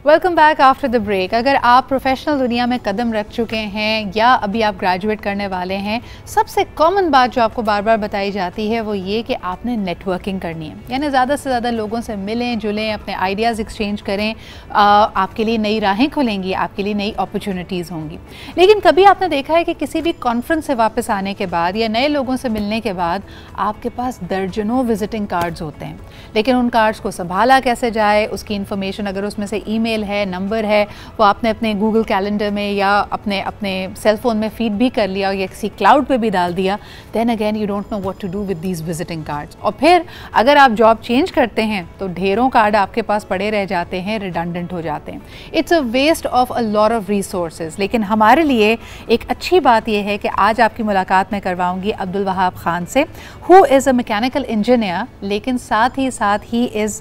Welcome back after the break. अगर आप professional दुनिया में कदम रख चुके हैं या अभी आप ग्रेजुएट करने वाले हैं, सबसे कॉमन बात जो आपको बार बार बताई जाती है वो ये कि आपने नेटवर्किंग करनी है, यानी ज़्यादा से ज़्यादा लोगों से मिलें जुलें, अपने आइडियाज़ एक्सचेंज करें। आपके लिए नई राहें खुलेंगी, आपके लिए नई अपॉर्चुनिटीज़ होंगी। लेकिन कभी आपने देखा है कि किसी भी कॉन्फ्रेंस से वापस आने के बाद या नए लोगों से मिलने के बाद आपके पास दर्जनों विजिटिंग कार्ड्स होते हैं, लेकिन उन कार्ड्स को संभाला कैसे जाए, उसकी इन्फॉर्मेशन अगर उसमें से ईमेल है, नंबर है, वो आपने अपने गूगल कैलेंडर में या अपने सेल फोन में फीड भी कर लिया या किसी क्लाउड पे भी डाल दिया, then again you don't know what to do with these visiting cards. और फिर अगर आप जॉब चेंज करते हैं तो ढेरों कार्ड आपके पास पड़े रह जाते हैं, रिडंडेंट हो जाते हैं। It's a waste of a lot of resources. लेकिन हमारे लिए एक अच्छी बात यह है कि आज आपकी मुलाकात मैं करवाऊंगी अब्दुल वहाब खान से, who is a mechanical engineer, लेकिन साथ he is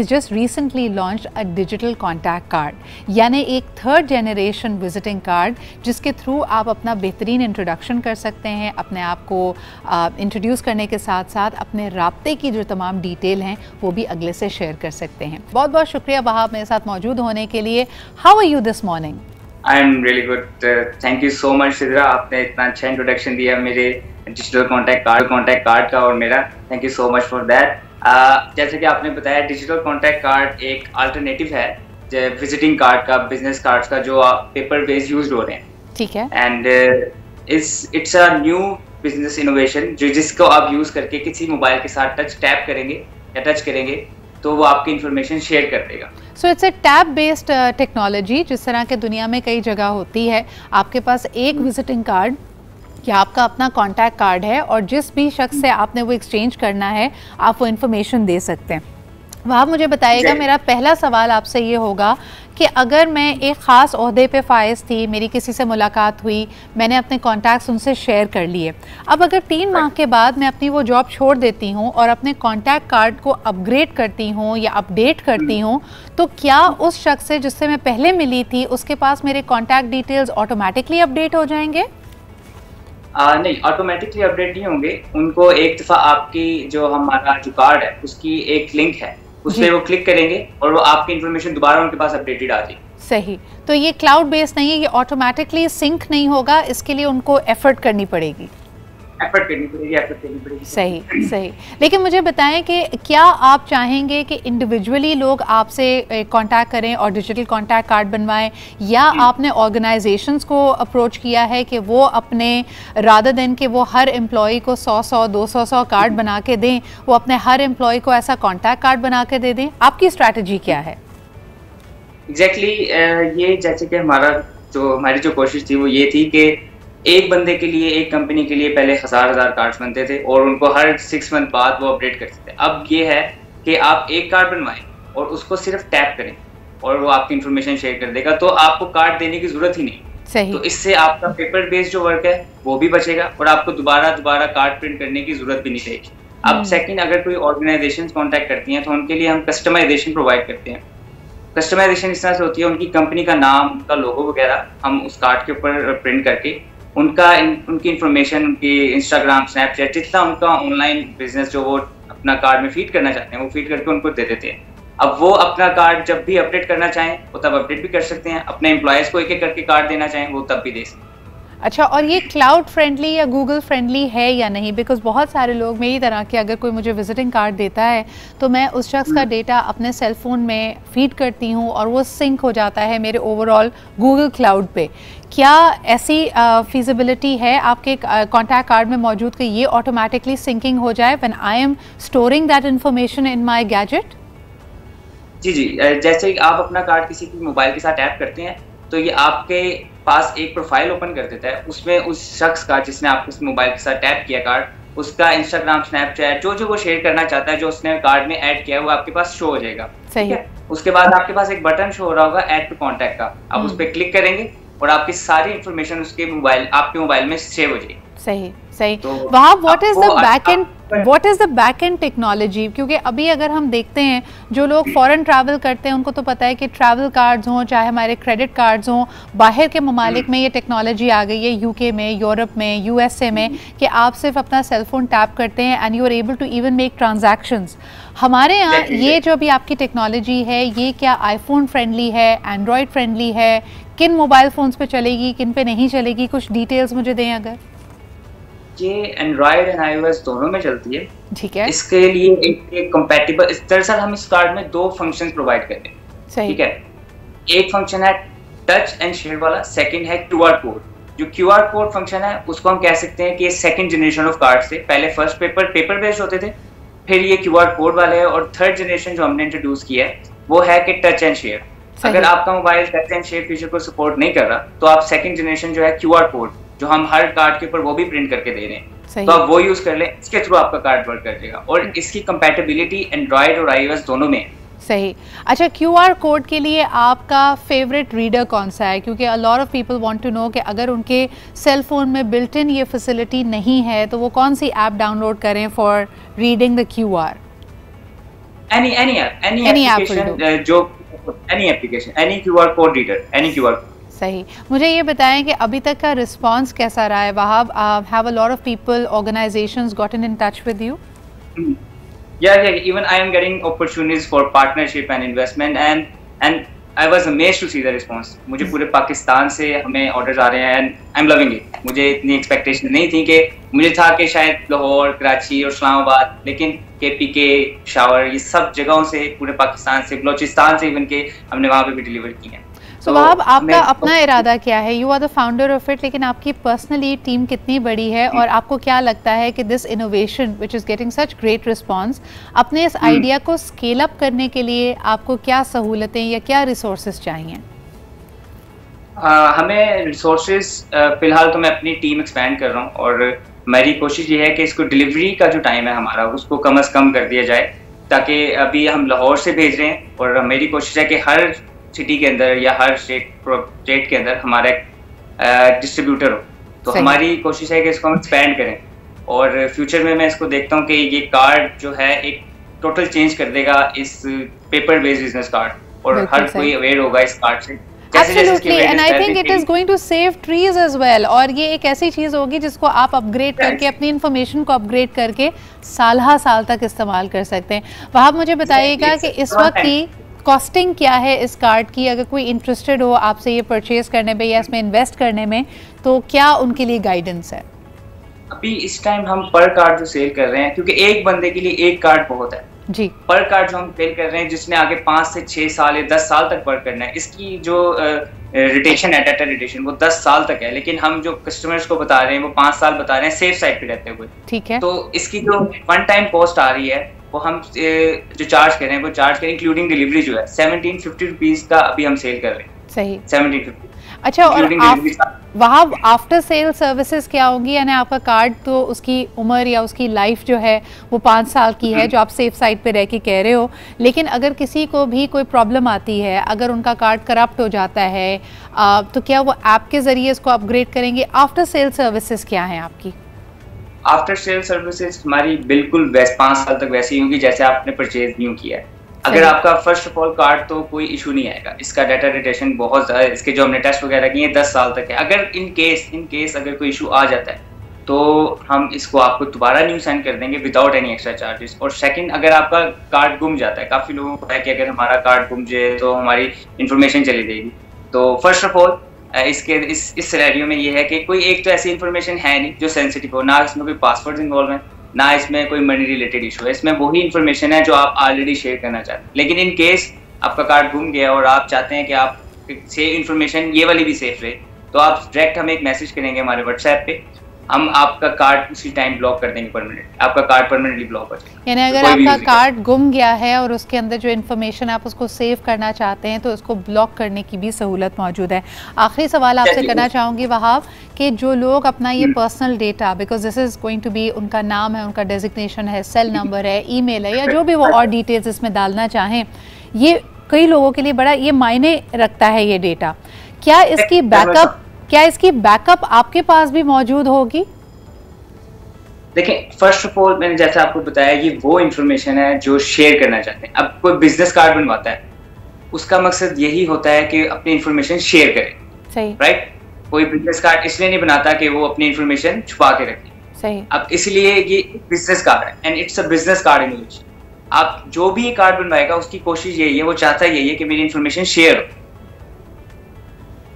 just recently launched a digital contact card, यानी एक थर्ड जनरेशन विजिटिंग कार्ड जिसके थ्रू आप अपना बेहतरीन इंट्रोडक्शन कर सकते हैं, अपने आप को इंट्रोड्यूस करने के साथ साथ अपने राब्ते की जो तमाम डिटेल हैं वो भी अगले से शेयर कर सकते हैं। बहुत बहुत शुक्रिया वहाब मेरे साथ मौजूद होने के लिए। How are you this morning? I am really good, thank you so much Sidra, आपने इतना अच्छा इंट्रोडक्शन दिया मेरे डिजिटल कॉन्टैक्ट कार्ड का और मेरा, thank you so much for that. जैसे कि आपने बताया, डिजिटल कॉन्टैक्ट कार्ड एक अल्टरनेटिव है विजिटिंग कार्ड का, बिजनेस कार्ड्स का, जो पेपर बेस्ड यूज हो रहे हैं। ठीक है। And it's a new business innovation जिसको आप यूज करके किसी मोबाइल के साथ टैप करेंगे या टच करेंगे तो वो आपकी इंफॉर्मेशन शेयर कर देगा। So it's a tab based technology, जिस तरह के दुनिया में कई जगह होती है। आपके पास एक विजिटिंग कार्ड या आपका अपना कॉन्टैक्ट कार्ड है और जिस भी शख्स से आपने वो एक्सचेंज करना है आप वो इन्फॉर्मेशन दे सकते हैं। वहाँ मुझे बताइएगा, मेरा पहला सवाल आपसे ये होगा कि अगर मैं एक ख़ास ओहदे पे फाइज थी, मेरी किसी से मुलाकात हुई, मैंने अपने कॉन्टैक्ट्स उनसे शेयर कर लिए, अब अगर 3 माह के बाद मैं अपनी वो जॉब छोड़ देती हूँ और अपने कॉन्टैक्ट कार्ड को अपग्रेड करती हूँ या अपडेट करती हूँ, तो क्या उस शख्स से जिससे मैं पहले मिली थी उसके पास मेरे कॉन्टैक्ट डिटेल्स ऑटोमेटिकली अपडेट हो जाएंगे? नहीं, ऑटोमेटिकली अपडेट नहीं होंगे। उनको एक दफ़ा आपकी जो हमारा जो कार्ड है उसकी एक लिंक है, उस पर वो क्लिक करेंगे और वो आपकी इन्फॉर्मेशन दोबारा उनके पास अपडेटेड आ जाएगी। सही। तो ये क्लाउड बेस्ड नहीं है, ये ऑटोमेटिकली सिंक नहीं होगा, इसके लिए उनको एफर्ट करनी पड़ेगी। सही सही। लेकिन मुझे बताएं कि क्या आप चाहेंगे कि इंडिविजुअली लोग आपसे कांटेक्ट करें और डिजिटल कॉन्टैक्ट कार्ड बनवाएं, या आपने ऑर्गेनाइजेशंस को अप्रोच किया है कि वो अपने रादर देन कि वो हर एम्प्लॉय को 100 200 कार्ड बना के दें, वो अपने हर एम्प्लॉय को ऐसा कॉन्टैक्ट कार्ड बना के दे दें? आपकी स्ट्रैटेजी क्या है? एग्जैक्टली ये जैसे कि हमारी जो कोशिश थी वो ये थी कि एक बंदे के लिए, एक कंपनी के लिए पहले हजार कार्ड्स बनते थे और उनको हर 6 मंथ बाद वो अपडेट करते थे। अब ये है कि आप एक कार्ड बनवाएं और उसको सिर्फ टैप करें और वो आपकी इन्फॉर्मेशन शेयर कर देगा, तो आपको कार्ड देने की जरूरत ही नहीं। सही। तो इससे आपका पेपर बेस्ड जो वर्क है वो भी बचेगा और आपको दोबारा कार्ड प्रिंट करने की जरूरत भी नहीं रहेगी। अब सेकंड, अगर कोई ऑर्गेनाइजेशन कॉन्टैक्ट करती हैं तो उनके लिए हम कस्टमाइजेशन प्रोवाइड करते हैं। कस्टमाइजेशन इस तरह से होती है, उनकी कंपनी का नाम, उनका लोगो वगैरह हम उस कार्ड के ऊपर प्रिंट करके उनकी इंफॉर्मेशन, उनकी इंस्टाग्राम, स्नैपचैट, जितना उनका ऑनलाइन बिजनेस जो वो अपना कार्ड में फीड करना चाहते हैं वो फीड करके उनको दे देते हैं। अब वो अपना कार्ड जब भी अपडेट करना चाहें वो तब अपडेट भी कर सकते हैं, अपने एम्प्लॉयज़ को एक करके कार्ड देना चाहें वो तब भी दे सकते हैं। अच्छा, और ये क्लाउड फ्रेंडली या गूगल फ्रेंडली है या नहीं? बिकॉज बहुत सारे लोग मेरी तरह के, अगर कोई मुझे विजिटिंग कार्ड देता है तो मैं उस शख्स का डेटा अपने सेल फ़ोन में फीड करती हूँ और वो सिंक हो जाता है मेरे ओवरऑल गूगल क्लाउड पे। क्या ऐसी फीजिबिलिटी है आपके कॉन्टैक्ट कार्ड में मौजूद कि ये ऑटोमेटिकली सिंकिंग हो जाए when I am storing that information in my gadget? जी, जैसे आप अपना कार्ड किसी की मोबाइल के साथ टैप करते हैं तो ये आपके पास एक प्रोफाइल ओपन कर देता है, उसमें उस शख्स का जिसने आपके मोबाइल के साथ टैप किया कार्ड, उसका इंस्टाग्राम, स्नैपचैट, जो वो शेयर करना चाहता है, जो उसने कार्ड में ऐड किया है वो आपके पास शो हो जाएगा। ठीक है। उसके बाद आपके पास एक बटन शो हो रहा होगा ऐड टू कॉन्टैक्ट का, आप उस पर क्लिक करेंगे और आपकी सारी इन्फॉर्मेशन आपके मोबाइल में सेव हो जाएगी। सही सही। वहाँ what is the back and technology? क्योंकि अभी अगर हम देखते हैं जो लोग फॉरेन ट्रैवल करते हैं उनको तो पता है कि ट्रैवल कार्ड्स हों चाहे हमारे क्रेडिट कार्ड्स हों, बाहर के ममालिक में ये टेक्नोलॉजी आ गई है, यूके में, यूरोप में, यूएसए में, कि आप सिर्फ अपना सेलफोन टैप करते हैं and you are able to even make transactions. हमारे यहाँ ये जो अभी आपकी टेक्नोलॉजी है ये क्या आईफोन फ्रेंडली है, एंड्रॉयड फ्रेंडली है, किन मोबाइल फ़ोन्स पे चलेगी, किन पे नहीं चलेगी, कुछ डिटेल्स मुझे दें अगर। ये एंड्रॉयड एंड आईओएस दोनों में चलती है। ठीक है। इसके लिए एक कंपैटिबल, दरअसल हम इस कार्ड में 2 फंक्शंस प्रोवाइड करते हैं। सही। ठीक है, एक फंक्शन है टच एंड शेयर वाला, सेकंड है क्यूआर कोड। जो क्यूआर कोड फंक्शन है उसको हम कह सकते हैं कि सेकंड जनरेशन ऑफ कार्ड से, पहले फर्स्ट पेपर बेस्ड होते थे, फिर ये क्यूआर कोड वाले है, और थर्ड जनरेशन जो हमने इंट्रोड्यूस किया है वो है कि टच एंड शेयर। अगर आपका mobile touch and share feature को सपोर्ट नहीं कर रहा तो आप सेकंड जनरेशन जो है क्यूआर कोड, जो हम हर कार्ड के ऊपर वो भी प्रिंट करके दे रहे हैं, तो आप वो यूज कर लें, इसके थ्रू आपका कार्ड वर्क कर जाएगा। और इसकी कंपैटिबिलिटी एंड्रॉयड और आईओएस दोनों में है। सही। अच्छा, क्यूआर कोड के लिए आपका फेवरेट रीडर कौन सा है? क्योंकि a lot of people want to know कि अगर उनके सेल फोन में बिल्ट इन ये फैसिलिटी नहीं है तो वो कौन सी ऐप डाउनलोड करें for reading the QR? Any application, any QR code reader, any QR. सही। मुझे ये बताएं कि अभी तक का रिस्पांस कैसा रहा है Wahab? Have a lot of people, organisations gotten in touch with you? Yeah, even I am getting opportunities for partnership and investment, and I was amazed to see the response. मुझे पूरे पाकिस्तान से हमें ऑर्डर्स आ रहे हैं and I'm loving it. मुझे इतनी expectation नहीं थी, कि मुझे था कि शायद लाहौर, कराची और इस्लामाबाद, लेकिन केपीके, शावर, ये सब जगहों से, पूरे पाकिस्तान से, बलोचिस्तान से इवन के हमने वहाँ पे भी डिलीवर की हैं। तो वहाब, आपका अपना इरादा क्या है? You are the founder of it, लेकिन आपकी पर्सनली टीम कितनी बड़ी है और आपको क्या लगता है कि this innovation which is getting such great response, अपने इस आइडिया को स्केल अप करने के लिए आपको क्या सहूलतें या क्या रिसोर्सेज चाहिए? हमें रिसोर्सेज, फिलहाल तो मैं अपनी टीम एक्सपैंड कर रहा हूँ, और मेरी कोशिश ये है कि इसको डिलीवरी का जो टाइम है हमारा उसको कम से कम कर दिया जाए, ताकि अभी हम लाहौर से भेज रहे हैं और मेरी कोशिश है कि हर सिटी के अंदर या हर स्टेट के अंदर हमारा एक डिस्ट्रीब्यूटर हो। तो हमारी कोशिश है कि इसको हम एक्सपैंड करें, और फ्यूचर में मैं इसको देखता हूँ कि ये कार्ड जो है एक टोटल चेंज कर देगा इस पेपर बेस्ड बिजनेस कार्ड, और हर कोई अवेयर होगा इस कार्ड से। Absolutely, and I think it is going to save trees as well. और ये एक ऐसी चीज़ होगी जिसको आप अपग्रेड करके, अपनी इन्फॉर्मेशन को अपग्रेड करके साल तक इस्तेमाल कर सकते हैं। वहाँ मुझे बताइएगा कि इस वक्त की कॉस्टिंग क्या है इस कार्ड की? अगर कोई इंटरेस्टेड हो आपसे ये परचेज करने में या इसमें इन्वेस्ट करने में, तो क्या उनके लिए गाइडेंस है? अभी इस टाइम हम पर कार्ड जो सेल कर रहे हैं, क्योंकि एक बंदे के लिए एक कार्ड बहुत है जी, पर कार्ड जो हम सेल कर रहे हैं, जिसने आगे 5 से 6 साल या 10 साल तक वर्क करना है, इसकी जो रिटेशन है, डाटा रिटेशन, वो 10 साल तक है। लेकिन हम जो कस्टमर्स को बता रहे हैं वो 5 साल बता रहे हैं, सेफ साइड पे रहते हुए। ठीक है। तो इसकी जो वन टाइम कॉस्ट आ रही है वो हम जो चार्ज कर रहे हैं, वो चार्ज करें इंक्लूडिंग डिलीवरी जो है 1750 रुपीज़ का अभी हम सेल कर रहे हैं। सही, 1750। अच्छा, और वहाँ आफ्टर सेल सर्विसेज क्या होंगी? यानी आपका कार्ड तो उसकी उम्र या उसकी लाइफ जो है वो 5 साल की है, जो आप सेफ साइड पे रह के कह रहे हो, लेकिन अगर किसी को भी कोई प्रॉब्लम आती है, अगर उनका कार्ड करप्ट हो जाता है, तो क्या वो ऐप के ज़रिए इसको अपग्रेड करेंगे? आफ्टर सेल सर्विसेज क्या हैं आपकी? आफ्टर सेल सर्विसेज हमारी बिल्कुल 5 साल तक वैसी होंगी जैसे आपने परचेज न्यू किया है। अगर आपका फर्स्ट ऑफ ऑल कार्ड, तो कोई इशू नहीं आएगा। इसका डाटा रिटेशन बहुत ज़्यादा, इसके जो हमने टेस्ट वगैरह किए 10 साल तक है। अगर इन केस अगर कोई इशू आ जाता है तो हम इसको आपको दोबारा न्यू सेंड कर देंगे विदाउट एनी एक्स्ट्रा चार्जेस। और सेकंड, अगर आपका कार्ड गुम जाता है, काफ़ी लोगों को है कि अगर हमारा कार्ड गुम जाए तो हमारी इन्फॉर्मेशन चली जाएगी। तो फर्स्ट ऑफ ऑल इस सिनेरियो में ये है कि कोई एक तो ऐसी इन्फॉर्मेशन है नहीं जो सेंसिटिव हो, ना इसमें कोई पासवर्ड इन्वॉल्व है, ना इसमें कोई मनी रिलेटेड इशू है। इसमें वही इन्फॉर्मेशन है जो आप ऑलरेडी शेयर करना चाहते हैं। लेकिन इन केस आपका कार्ड गुम गया और आप चाहते हैं कि आप से इन्फॉर्मेशन ये वाली भी सेफ रहे, तो आप डायरेक्ट हमें एक मैसेज करेंगे हमारे व्हाट्सएप पे, हम आपका कार्ड उसी टाइम ब्लॉक कर देंगे परमानेंट। आपका कार्ड परमानेंटली ब्लॉक हो जाएगा। यानी अगर आपका कार्ड गुम गया है और उसके अंदर जो इन्फॉर्मेशन आप उसको सेव करना चाहते हैं तो उसको ब्लॉक करने की भी सहूलत मौजूद है। आखिरी सवाल आपसे करना चाहूँगी वहाब, कि जो लोग अपना ये personal data, because this is going to be, उनका नाम है, उनका डेजिग्नेशन है, सेल नंबर है, ईमेल है, या जो भी वो और डिटेल्स इसमें डालना चाहें, ये कई लोगों के लिए बड़ा ये मायने रखता है ये डेटा। क्या इसकी बैकअप आपके पास भी मौजूद होगी? देखिए, फर्स्ट ऑफ ऑल मैंने जैसे आपको बताया, ये वो इन्फॉर्मेशन है जो शेयर करना चाहते हैं। अब कोई बिजनेस कार्ड बनवाता है, उसका मकसद यही होता है कि अपनी इन्फॉर्मेशन शेयर करे, सही, राइट? कोई बिजनेस कार्ड इसलिए नहीं बनाता कि वो अपनी इन्फॉर्मेशन छुपा के रखे, सही। अब इसलिए ये बिजनेस कार्ड है and it's a business card in English. आप जो भी ये कार्ड बनवाएगा उसकी कोशिश यही है, वो चाहता यही है कि मेरी इन्फॉर्मेशन शेयर हो।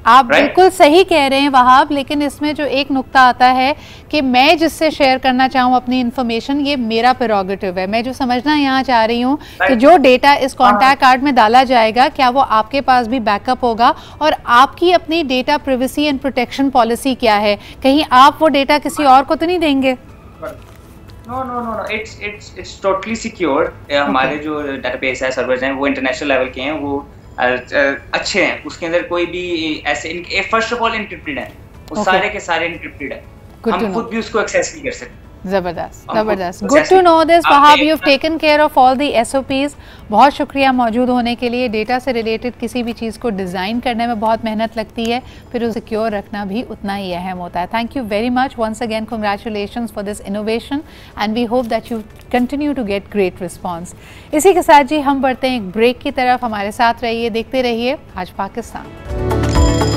आप बिल्कुल सही कह रहे हैं वहाब, लेकिन इसमें जो एक नुक्ता आता है कि मैं जिससे शेयर करना चाहूँ अपनी इन्फॉर्मेशन, ये मेरा प्रेरोगेटिव है। मैं जो समझना यहाँ चाह रही हूँ कि जो डेटा इस कॉन्टैक्ट कार्ड में डाला जाएगा, क्या वो आपके पास भी बैकअप होगा, और आपकी अपनी data privacy and protection policy क्या है? कहीं आप वो डेटा किसी और को तो नहीं देंगे? No, it's totally secure. हमारे जो डेटाबेस है, सर्वर्स हैं, वो इंटरनेशनल लेवल के हैं, वो अच्छे हैं। उसके अंदर कोई भी ऐसे फर्स्ट ऑफ ऑल एन्क्रिप्टेड है, वो सारे के सारे एन्क्रिप्टेड है, हम खुद भी उसको एक्सेस नहीं कर सकते। जबरदस्त, जबरदस्त। Good to know this Wahab, you have taken care of all the SOPs। बहुत शुक्रिया मौजूद होने के लिए। डेटा से रिलेटेड किसी भी चीज़ को डिज़ाइन करने में बहुत मेहनत लगती है, फिर उसे सिक्योर रखना भी उतना ही अहम होता है। Thank you very much once again, congratulations for this innovation and we hope that you continue to get great response. इसी के साथ जी हम बढ़ते हैं एक ब्रेक की तरफ। हमारे साथ रहिए, देखते रहिए आज पाकिस्तान।